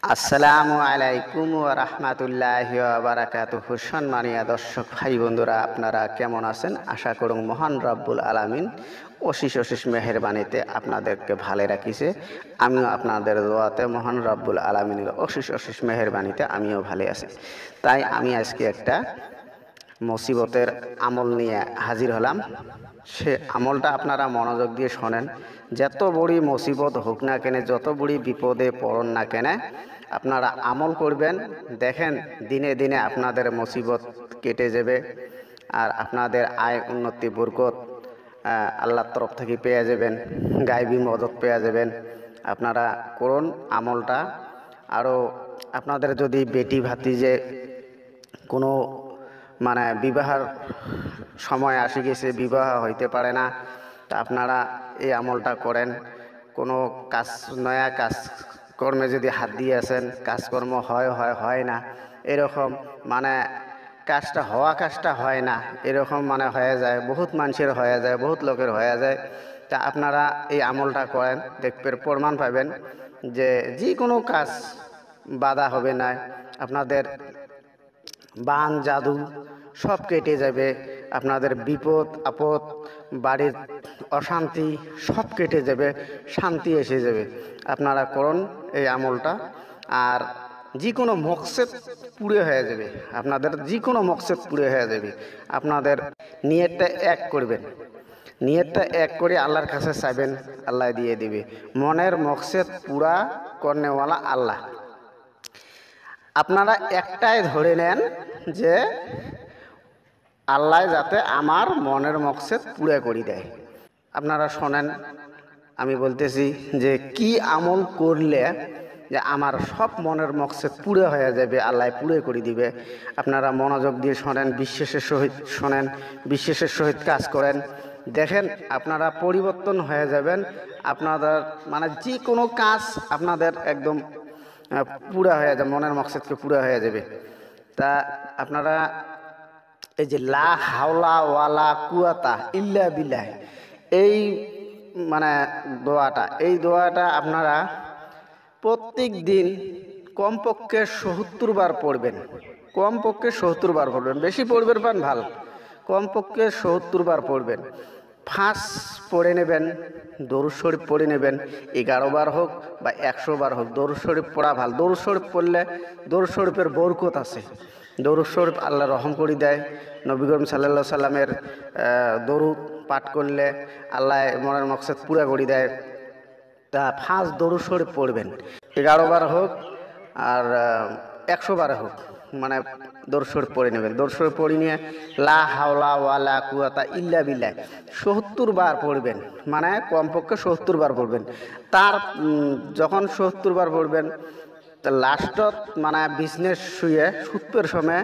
আসসালামু আলাইকুম ওয়া রাহমাতুল্লাহি ওয়া বারাকাতুহু। সম্মানীয় দর্শক ভাই বন্ধুরা, আপনারা কেমন আছেন? আশা করুন মহান রব্বুল আলামিন অশেষ অশেষ মেহেরবানিতে আপনাদেরকে ভালো রাখিছে। আমিও আপনাদের দোয়াতে মহান রব্বুল আলামিনের অশেষ অশেষ মেহেরবানিতে আমিও ভালো আছি। তাই আমি আজকে একটা মুসিবতের আমল নিয়ে হাজির হলাম। সে আমলটা আপনারা মনোযোগ দিয়ে শোনেন। যত বড়ি মুসিবত হোক না কেন, যত বড়ি বিপদে পড়ন না কেন, আপনারা আমল করবেন। দেখেন দিনে দিনে আপনাদের মুসিবত কেটে যাবে, আর আপনাদের আয় উন্নতি বরকত আল্লাহর তরফ থেকে পেয়ে যাবেন, গায়বী মদত পেয়ে যাবেন। আপনারা করুন আমলটা। আরও আপনাদের যদি বেটি ভাতিজে কোনো বিবাহের সময় আসে গেছে, বিবাহ হইতে পারে না, তা আপনারা এই আমলটা করেন। কোনো নয়া কাজকর্মে যদি হাত দিয়ে আসেন, কাজকর্ম হয় না, এরকম কাজটা হয় না, এরকম হয়ে যায়, বহুত মানুষের হয়ে যায়, বহুত লোকের হয়ে যায়। তা আপনারা এই আমলটা করেন, দেখবেন প্রমাণ পাবেন যে কোনো কাজ বাধা হবে না। আপনাদের বান জাদু সব কেটে যাবে, আপনাদের বিপদ আপদ, বাড়ির অশান্তি সব কেটে যাবে, শান্তি এসে যাবে। আপনারা করুন এই আমলটা, আর যে কোনো মকসেদ পুরে হয়ে যাবে। আপনাদের যে কোনো মকসেদ পুরে হয়ে যাবে। আপনাদের নিয়তটা এক করবেন, নিয়তটা এক করে আল্লাহর কাছে চাইবেন, আল্লাহ দিয়ে দিবে। মনের মকসেদ পুরা করনেওয়ালা আল্লাহ। আপনারা একটাই ধরে নেন যে আল্লাহ যাতে আমার মনের মকসেদ পুরা করে দেয়। আপনারা শোনেন, আমি বলতেছি যে কি আমল করলে যে আমার সব মনের মকসেদ পুরে হয়ে যাবে, আল্লাহ পুরে করে দিবে। আপনারা মনোযোগ দিয়ে শোনেন, বিশ্বাসের সহিত শোনেন, বিশ্বাসের সহিত কাজ করেন। দেখেন আপনারা পরিবর্তন হয়ে যাবেন। আপনাদের যে কোনো কাজ আপনাদের একদম পুরা হয়ে যাবে, মনের মকসদকে পুরা হয়ে যাবে। তা আপনারা এই যে লা হাওলা ওয়ালা কুয়াতা ইল্লা বিল্লাহ, এই দোয়াটা আপনারা প্রত্যেক দিন কমপক্ষে ৭০ বার পড়বেন। কমপক্ষে ৭০ বার পড়বেন, বেশি পড়বেন ভালো, কমপক্ষে ৭০ বার পড়বেন। ফার্স্ট পড়ে নেবেন, দরুদ শরীফ পড়ে নেবেন, 11 বার হোক বা 100 বার হোক, দরুদ শরীফ পড়া ভালো। দরুদ শরীফ পড়লে দরুদ শরীফের বরকত আছে। দরুদ শরীফ আল্লাহ রহম করে দেয়। নবী করিম সাল্লাল্লাহু আলাইহি সাল্লামের দরুদ পাঠ করলে আল্লাহ মনের মকসদ পুরা করে দেয়। তা ফার্স্ট দরুদ শরীফ পড়বেন, 11 বার হোক আর 100 বার হোক, দরুদ শরীফ পড়ে নেবেন। দরুদ শরীফ পড়ে নিয়ে লা হাওলা ওয়ালা কুয়াতা ইল্লা বিল্লাহ ৭০ বার পড়বেন, কমপক্ষে ৭০ বার পড়বেন। তার যখন ৭০ বার পড়বেন, লাস্টত বিজনেস শুয়ে সুতপের সময়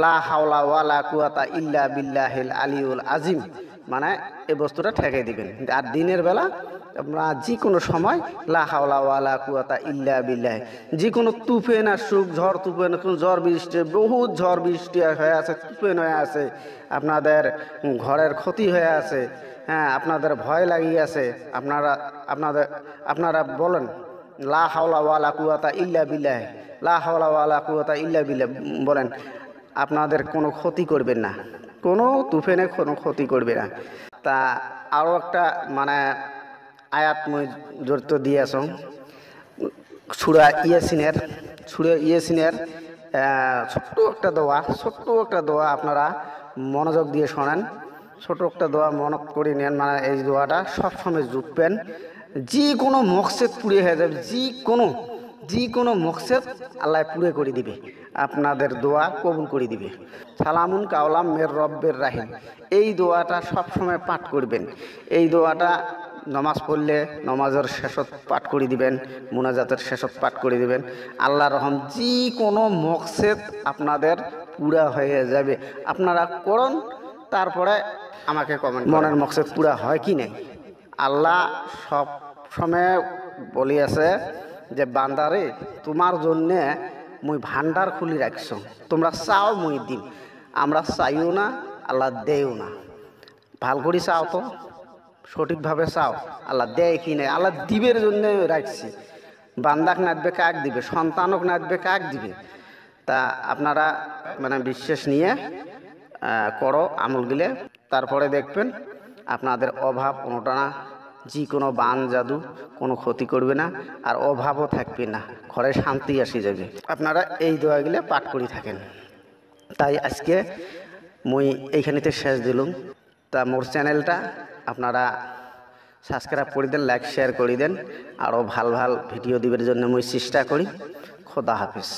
লা হাওলা ওয়ালা কুয়াতা ইল্লা বিল্লাহিল আলিউল আজিম এই বস্তুটা ঠেকাই দিবেন। আর দিনের বেলা আমরা যে কোনো সময় লা হাওলা ওয়ালা কুয়াতা ইল্লা বিল্লাহ, যে কোনো তুফান আসুক, ঝড় তুফান, ঝড় বৃষ্টি, বহুত ঝড় বৃষ্টি হয়ে আছে, তুফান হয়ে আছে, আপনাদের ঘরের ক্ষতি হয়ে আছে, হ্যাঁ, আপনাদের ভয় লাগিয়ে আছে, আপনারা বলেন লা হাওলা ওয়ালা কুয়াতা ইল্লা বিল্লাহ, লা হাওলা ওয়ালা কুয়াতা ইল্লা বিল্লাহ বলেন। আপনাদের কোনো ক্ষতি করবেন না, কোনো তুফানে কোনো ক্ষতি করবে না। তা আরও একটা আয়াত মই জড়িত দিয়ে আসুন, সূরা ইয়াসিনের ছোট্ট একটা দোয়া আপনারা মনোযোগ দিয়ে শোনেন। ছোট একটা দোয়া মনত করে নেন, এই দোয়াটা সবসময় জুটবেন। যে কোনো মকসেদ পুরে হয়ে যাবে, যে কোনো মকসেদ আল্লাহ পুরে করে দিবে, আপনাদের দোয়া কবুল করে দিবে। সালামুন কাওলাম মের রব্বের রাহিম, এই দোয়াটা সবসময় পাঠ করবেন। এই দোয়াটা নমাজ পড়লে নমাজের শেষত পাঠ করে দিবেন, মুনাজাতের শেষত পাঠ করে দিবেন। আল্লাহ রহম যে কোনো মকসেদ আপনাদের পুরা হয়ে যাবে। আপনারা করুন, তারপরে আমাকে কমেন্ট মনের মকসেদ পুরা হয় কি নাই। আল্লাহ সব সময় বলি আছে যে বান্দারে, তোমার জন্যে মুই ভান্ডার খুলি রাখছ, তোমরা চাও মুই দিম। আমরা চাইও না, আল্লাহ দেও না। ভাল করে চাও, তো সঠিকভাবে চাও, আল্লাহ দেয় কি নাই, আল্লাহ দিবের জন্য রাখছি। বান্দাক নাচবে কাক দিবে, সন্তানক নাচবে কাক দিবে। তা আপনারা মানে বিশ্বাস নিয়ে করো আমলগুলো, তারপরে দেখবেন আপনাদের অভাব কোনোটা না, যে কোনো বান জাদু কোনো ক্ষতি করবে না, আর অভাবও থাকবে না, ঘরে শান্তি আসি যাবে। আপনারা এই দোয়াগুলো পাঠ করে থাকেন। তাই আজকে মুই এইখানেতে শেষ দিলুম। তা মোর চ্যানেলটা আপনারা সাবস্ক্রাইব করে দেন, লাইক শেয়ার করে দেন, আরও ভাল ভাল ভিডিও দিবার জন্য মুই চেষ্টা করি। খোদা হাফিজ।